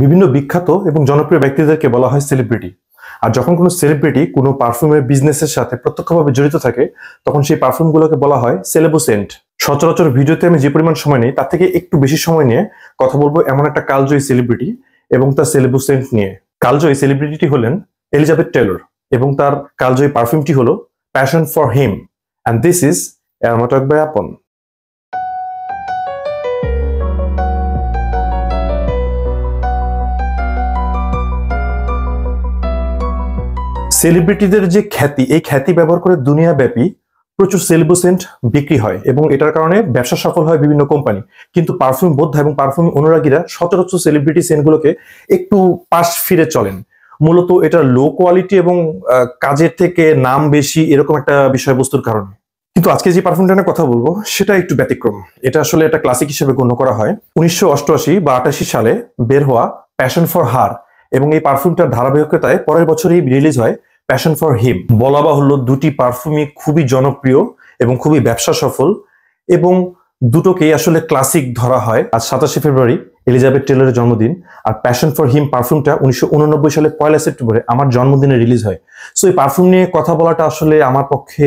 বিভিন্ন বিখ্যাত এবং জনপ্রিয় ব্যক্তিদেরকে বলা হয় সেলিব্রিটি। আর যখন কোনো সেলিব্রিটি কোনো পারফিউমের বিজনেসের সাথে প্রত্যক্ষভাবে জড়িত থাকে তখন সেই পারফিউমগুলোকে বলা হয় সেলেবু সেন্ট। সচরাচর ভিডিওতে আমি যে পরিমাণ সময় নিই তার থেকে একটু বেশি সময় নিয়ে কথা বলবো এমন একটা কালজয়ী সেলিব্রিটি এবং তার সেলেবু সেন্ট নিয়ে। কালজয়ী সেলিব্রিটিটি হলেন এলিজাবেথ টেলর এবং তার কালজয়ী পারফিউমটি হলো passion for him, and this is aromatic by Apon. সেলিব্রিটিদের যে খ্যাতি, এই খ্যাতি ব্যবহার করে দুনিয়াব্যাপী প্রচুর সেলেবু সেন্ট বিক্রি হয় এবং এটার কারণে ব্যবসা সফল হয় বিভিন্ন কোম্পানি। কিন্তু পারফিউম বোদ্ধা এবং পারফিউম অনুরাগীরা সচরাচর সেলিব্রিটি সেন্টগুলোকে একটু পাশ ফিরে চলেন। মূলত এটা লো কোয়ালিটি এবং কাজের থেকে নাম বেশি এরকম একটা বিষয়বস্তুর কারণে। কিন্তু আজকে যে পারফিউমটা নিয়ে কথা বলবো সেটা একটু ব্যতিক্রম। এটা আসলে একটা ক্লাসিক হিসেবে গণ্য করা হয় 1988 বা 88 সালে বের হওয়া প্যাশন ফর হার, এবং এই পারফিউমটার ধারাবাহিকতায় পরের বছরই রিলিজ হয় প্যাশন ফর হিম। বলা বাহুল্য দুটি পারফিউমই খুবই জনপ্রিয় এবং খুবই ব্যবসা সফল, এবং দুটোকেই আসলে ক্লাসিক ধরা হয়। আজ 27 ফেব্রুয়ারি এলিজাবেথ টেলরের জন্মদিন, আর প্যাশন ফর হিম পারফিউমটা 1989 সালে 1 সেপ্টেম্বরে আমার জন্মদিনে রিলিজ হয়। সো এই পারফিউম নিয়ে কথা বলাটা আসলে আমার পক্ষে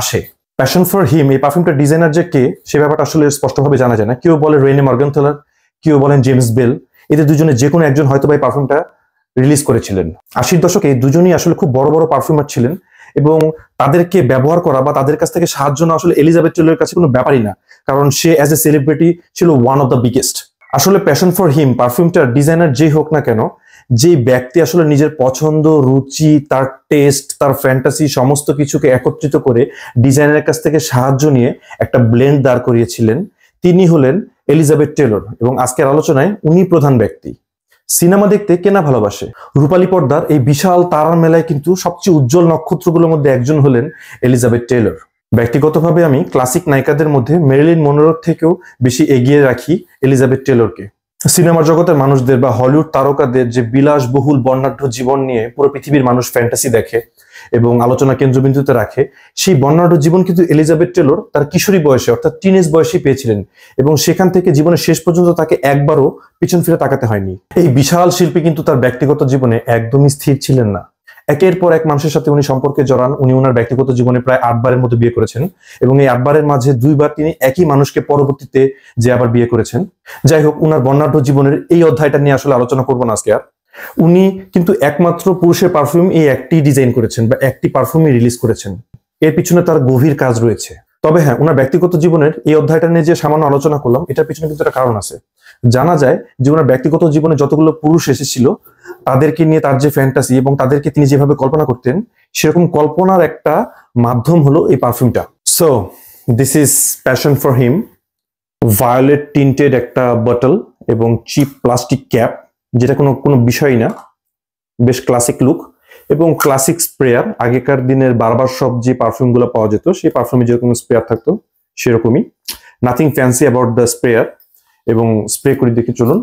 আসে। প্যাশন ফর হিম এই পারফিউমটা ডিজাইনার যে কে সে ব্যাপারটা আসলে স্পষ্টভাবে জানা যায় না। কেউ বলে রেনে মর্গেনথেলার, কেউ বলেন জেমস বেল। এদের দুজনে যে কোনো একজন হয়তো এই পারফিউমটা রিলিজ করেছিলেন। 80-র দশকে এই দুজনই আসলে খুব বড় বড় পারফিউমার ছিলেন এবং তাদেরকে ব্যবহার করা বা তাদের কাছ থেকে সাহায্য নেওয়া আসলে এলিজাবেথ টেলরের কাছে কোনো ব্যাপারই না, কারণ সে অ্যাজ এ সেলিব্রিটি ছিল ওয়ান অফ দ্য বিগেস্ট। আসলে প্যাশন ফর হিম পারফিউমটার ডিজাইনার যেই হোক না কেন, যে ব্যক্তি আসলে নিজের পছন্দ, রুচি, তার টেস্ট, তার ফ্যান্টাসি সমস্ত কিছুকে একত্রিত করে ডিজাইনারের কাছ থেকে সাহায্য নিয়ে একটা ব্লেন্ড দাঁড় করিয়েছিলেন, তিনি হলেন এলিজাবেথ টেলর। এবং আজকের আলোচনায় উনি প্রধান ব্যক্তি। সিনেমা দেখতে কেনা ভালোবাসে, রূপালী পর্দার এই বিশাল তারার মেলায় কিন্তু সবচেয়ে উজ্জ্বল নক্ষত্রগুলোর মধ্যে একজন হলেন এলিজাবেথ টেলর। ব্যক্তিগতভাবে আমি ক্লাসিক নায়িকাদের মধ্যে মেরিলিন মনরোর থেকেও বেশি এগিয়ে রাখি এলিজাবেথ টেলরকে। সিনেমা জগতের মানুষদের বা হলিউড তারকাদের যে বিলাসবহুল বর্ণাঢ্য জীবন নিয়ে পুরো পৃথিবীর মানুষ ফ্যান্টাসি দেখে এবং আলোচনা কেন্দ্রবিন্দুতে রাখে, সেই বর্ণাঢ্য জীবন কিন্তু এলিজাবেথ টেলর তার কিশোরী বয়সে অর্থাৎ টিনেজ বয়সে পেয়েছিলেন, এবং সেখান থেকে জীবনের শেষ পর্যন্ত তাকে একবারও পিছন ফিরে তাকাতে হয়নি। এই বিশাল শিল্পী কিন্তু তার ব্যক্তিগত জীবনে একদমই স্থির ছিলেন না। একের পর এক মানুষের সাথে উনি সম্পর্কে জড়ান। উনি ওনার ব্যক্তিগত জীবনে প্রায় 8 বারের মতো বিয়ে করেছেন, এবং এই 8 বারের মাঝে 2 বার তিনি একই মানুষকে পরবর্তীতে যে আবার বিয়ে করেছেন। যাই হোক, উনার বর্ণাঢ্য জীবনের এই অধ্যায়টা নিয়ে আসলে আলোচনা করবো না আজকে আর। উনি কিন্তু একমাত্র পুরুষের পারফিউম এই একটি ডিজাইন করেছেন বা একটি পারফিউমই রিলিজ করেছেন। এর পিছনে তার গভীর কাজ রয়েছে। তবে হ্যাঁ, ওনার ব্যক্তিগত জীবনের এই অধ্যায়টা নিয়ে যে সামান্য আলোচনা করলাম এটার পিছনে কিন্তু একটা কারণ আছে। জানা যায় যে ওনার ব্যক্তিগত জীবনে যতগুলো পুরুষ এসেছিল তাদেরকে নিয়ে তার যে ফ্যান্টাসি এবং তাদেরকে তিনি যেভাবে কল্পনা করতেন, সেরকম কল্পনার একটা মাধ্যম হলো এই পারফিউমটা। So this is passion for him, violet tinted একটা বটল এবং চিপ প্লাস্টিক ক্যাপ, যেটা কোনো বিষয়ই না, বেশ ক্লাসিক লুক এবং ক্লাসিক স্প্রেয়ার। আগেকার দিনের বারবার সব যে পারফিউম গুলো পাওয়া যেত সেই পারফিউমে যেরকম স্প্রেয়ার থাকতো সেরকমই, nothing fancy about the sprayer. এবং স্প্রে করে দেখে চলুন,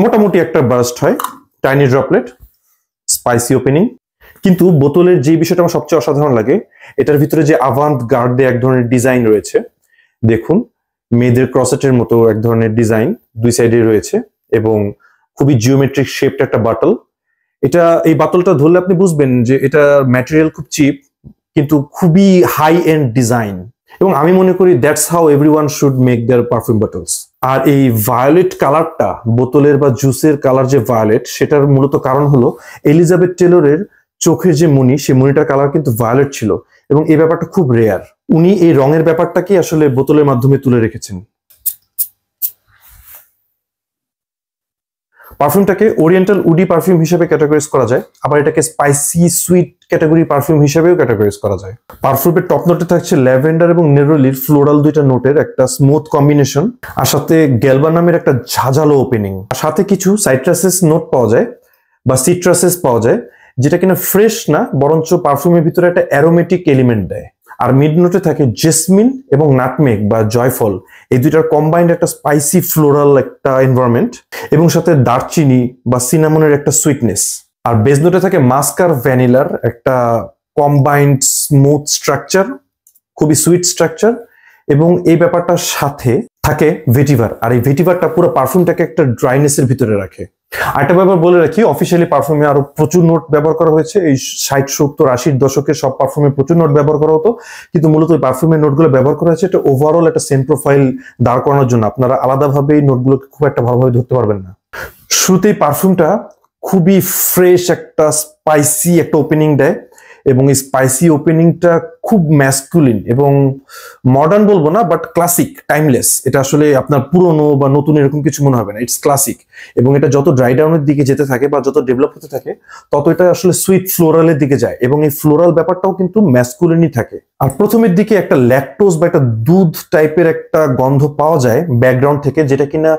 মোটামুটি একটা বার্স্ট হয়, টাইনি ড্রপলেট, স্পাইসি ওপেনিং। কিন্তু বোতলের যে বিষয়টা আমার সবচেয়ে অসাধারণ লাগে, এটার ভিতরে যে আভান্ট গার্ডে এক ধরনের ডিজাইন রয়েছে। দেখুন, মেয়েদের ক্রসেটের মতো এক ধরনের ডিজাইন দুই সাইডে রয়েছে এবং খুবই জিওমেট্রিক শেপড একটা বাটল। এটা, এই বাটলটা ধরলে আপনি বুঝবেন যে এটা ম্যাটেরিয়াল খুব চিপ কিন্তু খুবই হাই এন্ড ডিজাইন, এবং আমি মনে করি that's how everyone should make their perfume bottles. আর এই ভায়োলেট কালারটা, বোতলের বা জুসের কালার যে ভায়োলেট, সেটার মূলত কারণ হলো এলিজাবেথ টেলরের চোখের যে মণি, সেই মণিটার কালার কিন্তু ভায়োলেট ছিল, এবং এই ব্যাপারটা খুব রেয়ার। উনি এই রঙের ব্যাপারটাকে আসলে বোতলের মাধ্যমে তুলে রেখেছেন। পারফিউমটাকে ওরিয়েন্টাল উডি পারফিউম হিসেবে ক্যাটাগরাইজ করা যায়, আবার এটাকে স্পাইসি সুইট ক্যাটাগরি পারফিউম হিসেবেও ক্যাটাগরাইজ করা যায়। পারফিউমের টপ নোটে থাকছে ল্যাভেন্ডার এবং নেরোলির ফ্লোরাল দুইটা নোটের একটা স্মুথ কম্বিনেশন, আর সাথে গ্যালবা নামের একটা ঝাঁঝালো ওপেনিং, আর সাথে কিছু সাইট্রাসেস নোট পাওয়া যায় বা সিট্রাসেস পাওয়া যায়, যেটা কিনা ফ্রেশ না, বরঞ্চ পারফিউমের ভিতরে একটা অ্যারোমেটিক এলিমেন্ট দেয়। আর মিড নোটে থাকে জেসমিন এবং নাটমেগ বা জয়ফল, এই দুইটার কম্বাইন্ড একটা স্পাইসি ফ্লোরাল একটা এনভায়রনমেন্ট, এবং সাথে দারচিনি বা সিনামনের একটা সুইটনেস। আর বেজ নোটে থাকে মাস্ক আর ভ্যানিলার একটা কম্বাইন্ড স্মুথ স্ট্রাকচার, খুবই সুইট স্ট্রাকচার, এবং এই ব্যাপারটার সাথে থাকে ভেটিভার, আর এই ভেটিভারটা পুরো পারফিউমটাকে একটা ড্রাইনেসের ভিতরে রাখে। আরেকটা ব্যাপার বলে রাখি, অফিসিয়ালি পারফিউমে আরো প্রচুর নোট ব্যবহার করা হয়েছে। এই 60, 70, 80 দশকের সব পারফিউমে প্রচুর নোট ব্যবহার করা হতো, কিন্তু মূলত ওই পারফিউমের নোটগুলো ব্যবহার করা হয়েছে এটা ওভারঅল একটা সেন্ট প্রোফাইল দাঁড় করানোর জন্য। আপনারা আলাদাভাবে এই নোটগুলোকে খুব একটা ভালোভাবে ধরতে পারবেন না। শুরুতেই পারফিউমটা খুবই ফ্রেশ একটা স্পাইসি একটা ওপেনিং দেয়, এবং এই স্পাইসি ওপেনিংটা খুব ম্যাসকুলিন এবং মডার্ন বলবো না, বাট ক্লাসিক, টাইমলেস। এটা আসলে আপনার পুরনো বা নতুন এরকম কিছু মনে হবে না, ইটস ক্লাসিক। এবং এটা যত ড্রাই ডাউনের দিকে যেতে থাকে বা যত ডেভেলপ হতে থাকে তত এটা আসলে সুইট ফ্লোরালের দিকে যায়, এবং এই ফ্লোরাল ব্যাপারটাও কিন্তু ম্যাসকুলিনই থাকে। আর প্রথমের দিকে একটা ল্যাকটোজ বা একটা দুধ টাইপের একটা গন্ধ পাওয়া যায় ব্যাকগ্রাউন্ড থেকে, যেটা কিনা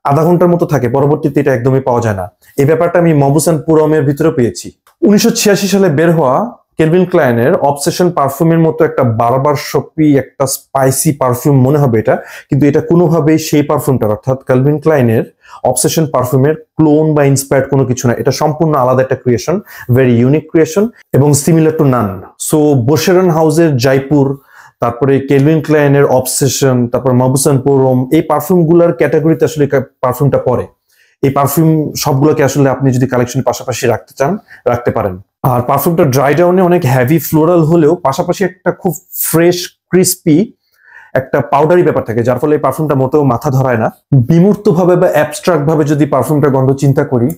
আধা ঘন্টার মতো থাকে, পরবর্তীতে এটা একদমই পাওয়া যায় না। এই ব্যাপারটা আমি মবুসান পুরমের ভিতরে পেয়েছি। 1986 সালে বের হওয়া কেলভিন ক্লাইনের অবসেশন পারফিউমের মতো একটা বারবার শপি একটা স্পাইসি পারফিউম মনে হবে এটা, কিন্তু এটা কোনোভাবেই সেই পারফিউমটার অর্থাৎ কেলভিন ক্লাইনের অবসেশন পারফিউমের ক্লোন বা ইন্সপায়ার্ড কোনো কিছু না। এটা সম্পূর্ণ আলাদা একটা ক্রিয়েশন, ভেরি ইউনিক ক্রিয়েশন এবং সিমিলার টু নান। সো বোশেরন হাউসের জয়পুর, তারপরে কেলভিন ক্লাইনের অবসেশন, তারপর মবুসান পুরম, এই পারফিউম গুলার ক্যাটাগরিতে আসলে পারফিউমটা পড়ে। এই পারফিউম সবগুলোকে আসলে আপনি যদি কালেকশনের পাশাপাশি রাখতে চান রাখতে পারেন। আর পারফিউমটা ড্রাই ডাউনে অনেক হেভি ফ্লোরাল হলেও পাশাপাশি একটা খুব ফ্রেশ ক্রিস্পি একটা পাউডারি ব্যাপার থাকে, যার ফলে এই পারফিউমটা মোটেও মাথা ধরায় না। বিমূর্ত ভাবে বা অ্যাবস্ট্রাক্ট ভাবে যদি পারফিউমটা গন্ধ চিন্তা করি,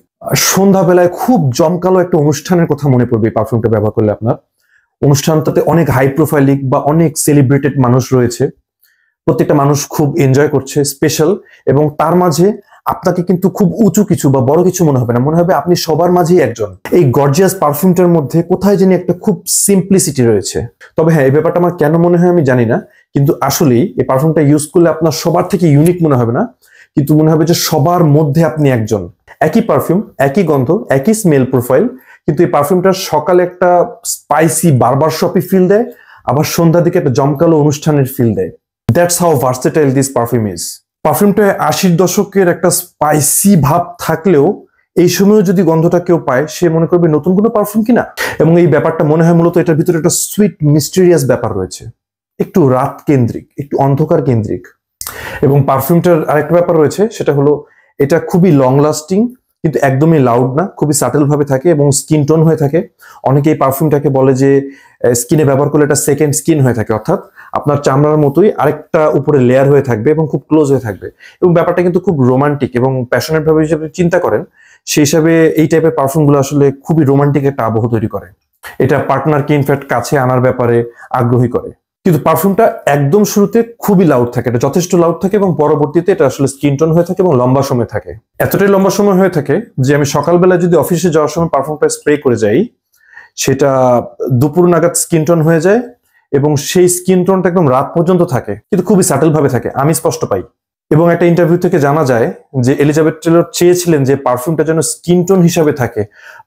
সন্ধ্যাবেলায় খুব জমকালো একটা অনুষ্ঠানের কথা মনে পড়বে এই পারফিউমটা ব্যবহার করলে আপনার। অনুষ্ঠানটাতে অনেক হাই প্রোফাইলিক বা অনেক সেলিব্রেটেড মানুষ রয়েছে, প্রত্যেকটা মানুষ খুব এনজয় করছে, স্পেশাল, এবং তার মাঝে আপনাকে কিন্তু খুব উঁচু কিছু বা বড় কিছু মনে হবে না, মনে হবে আপনি সবার মাঝেই একজন। এই গর্জিয়াস পারফিউমটার মধ্যে কোথায় জানি একটা খুব সিম্পলিসিটি রয়েছে। তবে হ্যাঁ, এই ব্যাপারটা আমার কেন মনে হয় আমি জানি না, কিন্তু আসলেই এই পারফিউমটা ইউজ করলে আপনার সবার থেকে ইউনিক মনে হবে না, কিন্তু মনে হবে যে সবার মধ্যে আপনি একজন। একই পারফিউম, একই গন্ধ, একই স্মেল প্রোফাইল, কিন্তু এই পারফিউমটা সকালে একটা স্পাইসি বারবার শপি ফিল দেয়, আবার সন্ধ্যার দিকে একটা জমকালো অনুষ্ঠানের ফিল দেয়। That's how versatile this perfume is. পারফিউমটা 80 দশকের একটা স্পাইসি ভাব থাকলেও এই সময় যদি গন্ধটা কেউ পায় সে মনে করবে নতুন কোনো পারফিউম কিনা। এবং এই ব্যাপারটা মনে হয় মূলত এটার ভিতরে একটা সুইট মিস্টেরিয়াস ব্যাপার রয়েছে, একটু রাত কেন্দ্রিক, একটু অন্ধকার কেন্দ্রিক। এবং পারফিউমটার আরেকটা ব্যাপার রয়েছে, সেটা হলো এটা খুবই লং লাস্টিং, কিন্তু একদমই লাউড না, খুবই সাটেল ভাবে থাকে এবং স্কিন টোন হয়ে থাকে। অনেকে এই পারফিউমটাকে বলে যে স্কিনে ব্যবহার করলে এটা সেকেন্ড স্কিন হয়ে থাকে, অর্থাৎ আপনার চামড়ার মতোই আরেকটা উপরে লেয়ার হয়ে থাকবে এবং খুব ক্লোজ হয়ে থাকবে। এবং ব্যাপারটা কিন্তু খুব রোমান্টিক এবং প্যাশনেট ভাবে হিসেবে চিন্তা করেন, সেই হিসাবে এই টাইপের পারফিউমগুলো আসলে খুবই রোমান্টিক একটা আবহ তৈরি করে। এটা পার্টনারকে ইনফ্যাক্ট কাছে আনার ব্যাপারে আগ্রহী করে। কিন্তু পারফিউমটা একদম শুরুতে খুবই লাউড থাকে, এটা যথেষ্ট লাউড থাকে, এবং পরবর্তীতে এটা আসলে স্কিন টোন হয়ে থাকে এবং লম্বা সময় থাকে। এতটাই লম্বা সময় হয়ে থাকে যে আমি সকালবেলা যদি অফিসে যাওয়ার সময় পারফিউমটা স্প্রে করে যাই, সেটা দুপুর নাগাদ স্কিন টোন হয়ে যায়, এবং সেই স্কিন টোনটা একদম রাত পর্যন্ত থাকে, কিন্তু খুবই সাটেল ভাবে থাকে, আমি স্পষ্ট পাই। এবং একটা ইন্টারভিউ থেকে জানা যায় যে এলিজাবেথ টেলর চেয়েছিলেন যে পারফিউমটা যেন স্কিন টোন হিসাবে থাকে,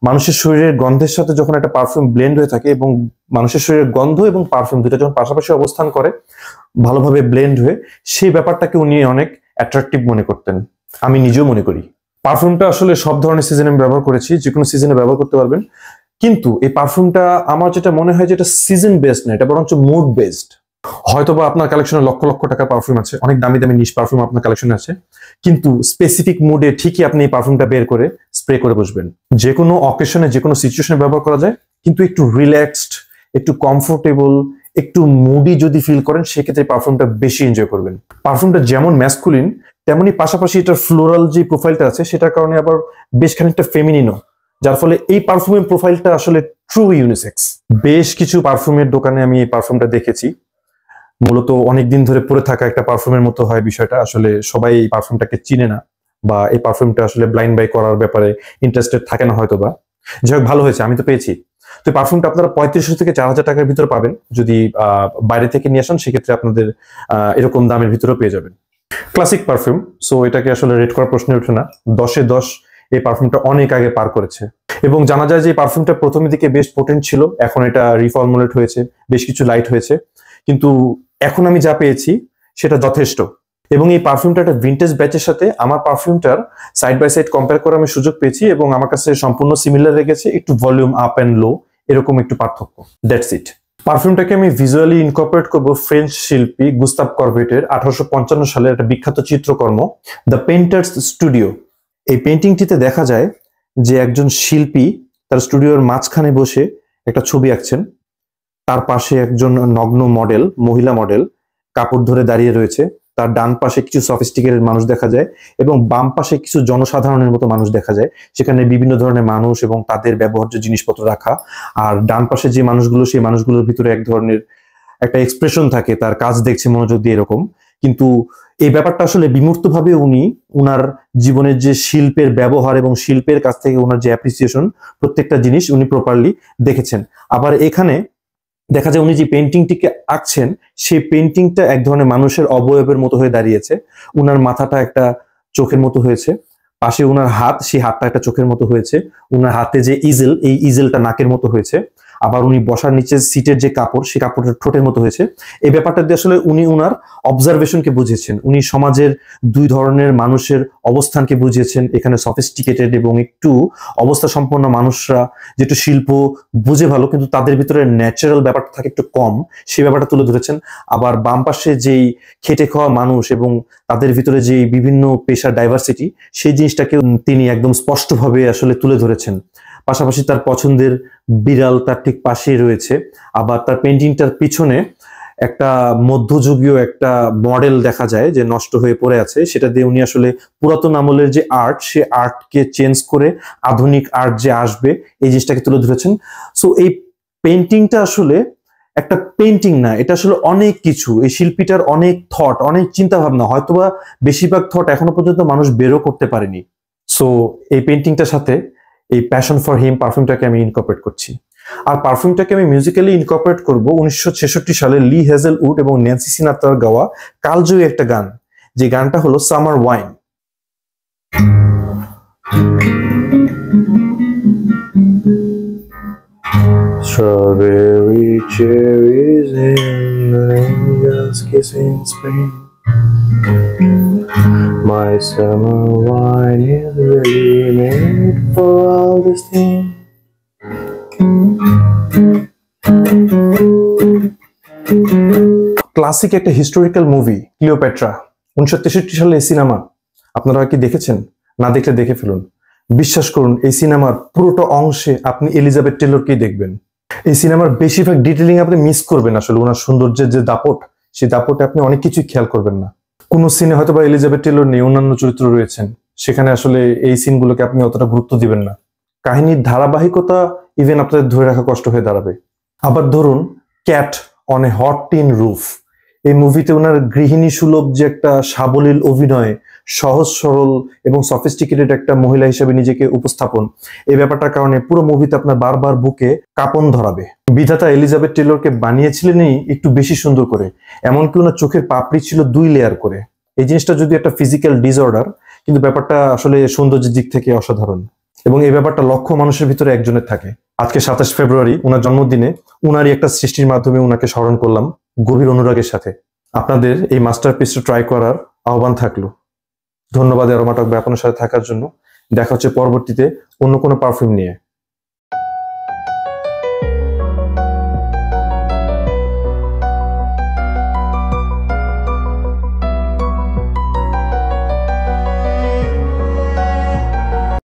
মানুষের শরীরের গন্ধের সাথে যখন একটা পারফিউম ব্লেন্ড হয়ে থাকে এবং মানুষের শরীরের গন্ধ এবং পারফিউম দুটো যখন পাশাপাশি অবস্থান করে ভালোভাবে ব্লেন্ড হয়ে, সেই ব্যাপারটাকে উনি অনেক অ্যাট্রাকটিভ মনে করতেন, আমি নিজেও মনে করি। পারফিউমটা আসলে সব ধরনের সিজনে আমি ব্যবহার করেছি, যে কোনো সিজনে ব্যবহার করতে পারবেন, কিন্তু এই পারফিউমটা আমার যেটা মনে হয় যে এটা সিজন বেসড না, এটা বরঞ্চ মুড বেসড। হয়তোবা আপনার কালেকশনে লক্ষ লক্ষ টাকার পারফিউম আছে, অনেক দামি দামি নিশ পারফিউম আপনার কালেকশনে আছে, কিন্তু স্পেসিফিক মুডে ঠিকই আপনি এই পারফিউমটা বের করে স্প্রে করে বসবেন। যে কোনো অকেশনে, যে কোনো সিচুয়েশনে ব্যবহার করা যায়, কিন্তু একটু রিল্যাক্সড, একটু কমফোর্টেবল, একটু মুডি যদি ফিল করেন, সেক্ষেত্রে পারফিউমটা বেশি এনজয় করবেন। পারফিউমটা যেমন ম্যাসকুলিন, তেমনি পাশাপাশি এটার ফ্লোরাল যে প্রোফাইলটা আছে সেটার কারণে আবার বেশ খানিকটা ফেমিনিনও, যার ফলে এই পারফিউমের প্রোফাইলটা আসলে ট্রু ইউনিসেক্স। বেশ কিছু পারফিউমের দোকানে আমি এই পারফিউমটা দেখেছি, মূলত অনেকদিন ধরে পরে থাকা একটা পারফিউমের মতো হয় বিষয়টা, আসলে সবাই এই পারফিউমটাকে চিনে না বা এই পারফিউমটা আসলে ব্লাইন্ড বাই করার ব্যাপারে ইন্টারেস্টেড থাকে না হয়তো বা। যাই হোক, ভালো হয়েছে, আমি তো পেয়েছি। তো পারফিউমটা আপনারা 3500 থেকে 4000 টাকার ভিতরে পাবেন, যদি বাইরে থেকে নিয়ে আসেন সেক্ষেত্রে আপনাদের এরকম দামের ভিতরেও পেয়ে যাবেন। ক্লাসিক পারফিউম, সো এটাকে আসলে রেট করার প্রশ্ন ওঠে না, 10-এ 10 এই পারফিউমটা অনেক আগে পার করেছে। এবং জানা যায় যে এই পারফিউমটা প্রথমের দিকে বেশ পোটেন্ট ছিল, এখন এটা রিফর্মুলেট হয়েছে, বেশ কিছু লাইট হয়েছে, কিন্তু এখন আমি যা পেয়েছি সেটা যথেষ্ট। এবং এই পারফিউমটা একটা ভিন্টেজ ব্যাচের সাথে আমার পারফিউমটার সাইড বাই সাইড কম্পেয়ার করার আমি সুযোগ পেয়েছি, এবং আমার কাছে সম্পূর্ণ সিমিলার লেগেছে, একটু ভলিউম আপ অ্যান্ড লো এরকম একটু পার্থক্য, দ্যাটস ইট। পারফিউমটাকে আমি ভিজুয়ালি ইনকর্পোরেট করব ফ্রেঞ্চ শিল্পী গুস্তাভ করবেটের 1855 সালের একটা বিখ্যাত চিত্রকর্ম দ্য পেইন্টার্স স্টুডিও। এই পেইন্টিংটিতে দেখা যায় যে একজন শিল্পী তার স্টুডিওর মাঝখানে বসে একটা ছবি আঁকছেন। তার পাশে একজন নগ্ন মডেল, মহিলা মডেল কাপড় ধরে দাঁড়িয়ে রয়েছে। তার ডান পাশে কিছু সফিস্টিকেটেড মানুষ দেখা যায় এবং বাম পাশে কিছু জনসাধারণের মতো মানুষ দেখা যায়। সেখানে বিভিন্ন ধরনের মানুষ এবং তাদের ব্যবহার্য জিনিসপত্র রাখা। আর ডান পাশে যে মানুষগুলো, সেই মানুষগুলোর ভিতরে এক ধরনের একটা এক্সপ্রেশন থাকে, তার কাজ দেখছে মনোযোগ দিয়ে এরকম। কিন্তু এই ব্যাপারটা আসলে বিমূর্তভাবে উনি উনার জীবনের যে শিল্পের ব্যবহার এবং শিল্পের কাছ থেকে উনার যে অ্যাপ্রিসিয়েশন, প্রত্যেকটা জিনিস উনি প্রপারলি দেখেছেন। আবার এখানে দেখা যায় উনি যে পেন্টিংটিকে আঁকছেন, সেই পেন্টিংটা এক ধরনের মানুষের অবয়বের মতো হয়ে দাঁড়িয়েছে। উনার মাথাটা একটা চোখের মতো হয়েছে, পাশে উনার হাত, সেই হাতটা একটা চোখের মতো হয়েছে। উনার হাতে যে ইজেল, এই ইজেলটা নাকের মতো হয়েছে। আবার উনি বসার নিচে সিটের যে কাপড়, সেই কাপড়টা ঠোঁটের মতো হয়েছে। এই ব্যাপারটা দিয়ে আসলে উনি উনার অবজারভেশনকে বুঝিয়েছেন। উনি সমাজের দুই ধরনের মানুষের অবস্থানকে বুঝিয়েছেন। এখানে সফিস্টিকেটেড এবং একটু অবস্থা সম্পন্ন মানুষরা যেটু শিল্প বুঝে ভালো, কিন্তু তাদের ভিতরে ন্যাচারাল ব্যাপারটা থাকে একটু কম, সেই ব্যাপারটা তুলে ধরেছেন। আবার বাম পাশে যেই খেটে খাওয়া মানুষ এবং তাদের ভিতরে যে বিভিন্ন পেশার ডাইভার্সিটি, সেই জিনিসটাকে তিনি একদম স্পষ্টভাবে আসলে তুলে ধরেছেন। পাশাপাশি তার পছন্দের বিড়াল তার ঠিক পাশেই রয়েছে। আবার তার পেন্টিংটার পিছনে একটা মধ্যযুগীয় একটা মডেল দেখা যায় যে নষ্ট হয়ে পড়ে আছে। সেটা দিয়ে উনি আসলে পুরাতন আমলের যে আর্ট, সে আর্টকে চেঞ্জ করে আধুনিক আর্ট যে আসবে, এই জিনিসটাকে তুলে ধরেছেন। সো এই পেন্টিংটা আসলে একটা পেন্টিং না, এটা আসলে অনেক কিছু। এই শিল্পীটার অনেক থট, অনেক চিন্তা ভাবনা, হয়তোবা বেশিরভাগ থট এখনো পর্যন্ত মানুষ বেরও করতে পারেনি। সো এই পেন্টিংটার সাথে এই প্যাশন ফর হিম পারফিউমটাকে আমি ইনকর্পোরেট করছি। আর পারফিউমটাকে আমি মিউজিক্যালি ইনকর্পোরেট করব 1966 সালে লি হেজেলউড এবং ন্যান্সি সিনাত্রার গাওয়া কালজয়ী একটা গান, যে গানটা হলো summer wine. Strawberry cherries and angels kissing spring. My summer wine is really made for all this thing. Classic একটা হিস্টোরিক্যাল মুভি ক্লিওপেট্রা, 1963 সালে এই সিনেমা আপনারা কি দেখেছেন? না দেখলে দেখে ফেলুন। বিশ্বাস করুন, এই সিনেমার পুরোটা অংশে আপনি এলিজাবেথ টেলরকেই দেখবেন। এই সিনেমার বেশিরভাগ ডিটেলিং আপনি মিস করবেন। আসলে ওনার সৌন্দর্যের যে দাপট, সেই দাপটে আপনি অনেক কিছুই খেয়াল করবেন না। কোনো সিনে হয়তো বা এলিজাবেথ টেলর নেই, অন্যান্য চরিত্র রয়েছেন, সেখানে আসলে এই সিনগুলোকে আপনি অতটা গুরুত্ব দিবেন না। কাহিনীর ধারাবাহিকতা ইভেন আপনাদের ধরে রাখা কষ্ট হয়ে দাঁড়াবে। আবার ধরুন Cat on a Hot Tin Roof, এই মুভিতে ওনার গৃহিণী সুলভ যে একটা সাবলীল অভিনয়, সহজ সরল এবং সফিস্টিকেটেড একটা মহিলা হিসেবে নিজেকে উপস্থাপন, এই ব্যাপারটার কারণে পুরো মুভিতে আপনার বারবার বুকে কাঁপন ধরাবে। বিধাতা এলিজাবেথ টেলরকে বানিয়েছিলেনই একটু বেশি সুন্দর করে, এমনকি ওনার চোখের পাপড়ি ছিল 2 লেয়ার করে। এই জিনিসটা যদি একটা ফিজিক্যাল ডিসঅর্ডার, কিন্তু ব্যাপারটা আসলে সৌন্দর্যের দিক থেকে অসাধারণ। এবং এই ব্যাপারটা লক্ষ মানুষের ভিতরে একজনের থাকে। আজকে 27 ফেব্রুয়ারি ওনার জন্মদিনে উনারই একটা সৃষ্টির মাধ্যমে উনাকে স্মরণ করলাম গভীর অনুরাগের সাথে। আপনাদের এই মাস্টারপিসটা ট্রাই করার আহ্বান থাকলো। ধন্যবাদ অ্যারোমা টক আপনার সাথে থাকার জন্য। দেখা হচ্ছে পরবর্তীতে অন্য কোনো পারফিউম নিয়ে।